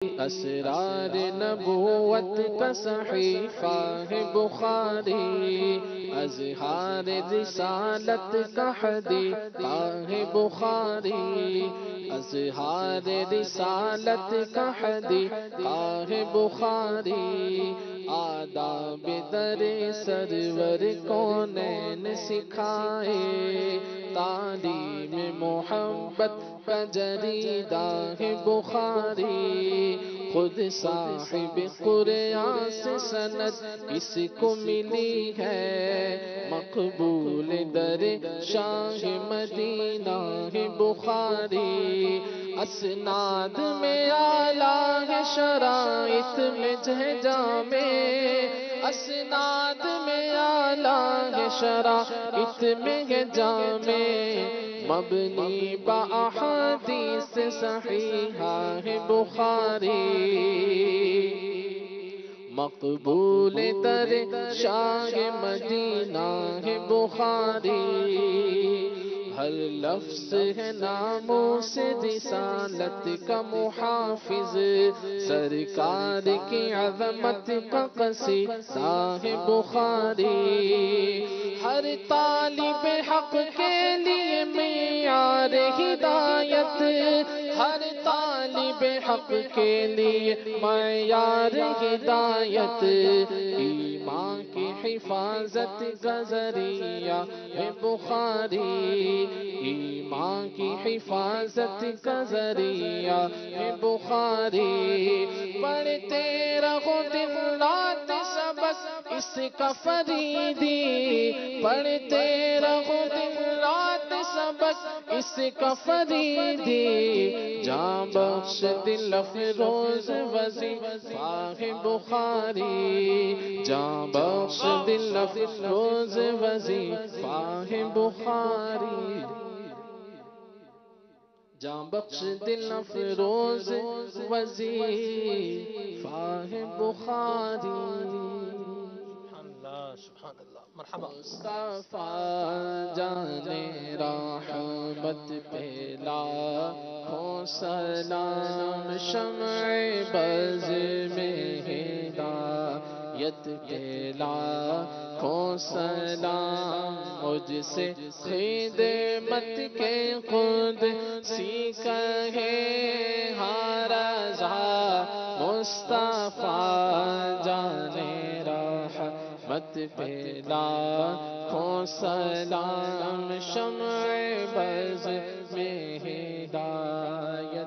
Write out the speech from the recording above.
اسرار نبوت کا صحیفہ ہے بخاری، اظہار رسالت کا حدیثہ ہے بخاری، اظہار رسالت کا حدیثہ ہے بخاری، آداب در سرور کونین سکھائے، تعلیم محبت کا جریدہ ہے بخاری، خود صاحب قرآن سے سند اس کو ملی ہے، مقبول در شاہ مدینہ ہے بخاری، اسناد میں اعلیٰ ہے شرائط میں جامع، اسناد میں اعلیٰ ہے شرائط میں جامع، مبنی باحادیث صحیحہ ہے بخاری، مقبول در شاہ مدینہ ہے بخاری، ہر لفظ ہے ناموس رسالت کا محافظ، سرکار کی عظمت کا قصیدہ ہے بخاری، ہر طالب حق کے لیے معیار ہدایت، ہر طالب حق کے لیے معیار ہدایت، ایمان کی حفاظت کا ذریعہ ہے بخاری، ایمان کی حفاظت کا ذریعہ ہے بخاری، پڑھتے رہو دن رات سبق اس کا فریدی، پڑھتے رہو دن رات سبق اس کا فریدی، جان بخش دل افروز وظیفہ ہے بخاری، جان بخش دل افروز وظیفہ ہے بخاری، جان بخش دل افروز وظیفہ ہے بخاری، سبحان اللہ مرحبا۔ مصطفیٰ جان رحمت پہ لاکھوں سلام، شمع بز میں ہدایت پہ لاکھوں سلام، مجھ سے خدمت کے خود سیکھا ہے ہر رضا، مصطفیٰ جان رحمت پہ لاکھوں سلام، شمع بز میں ہدایت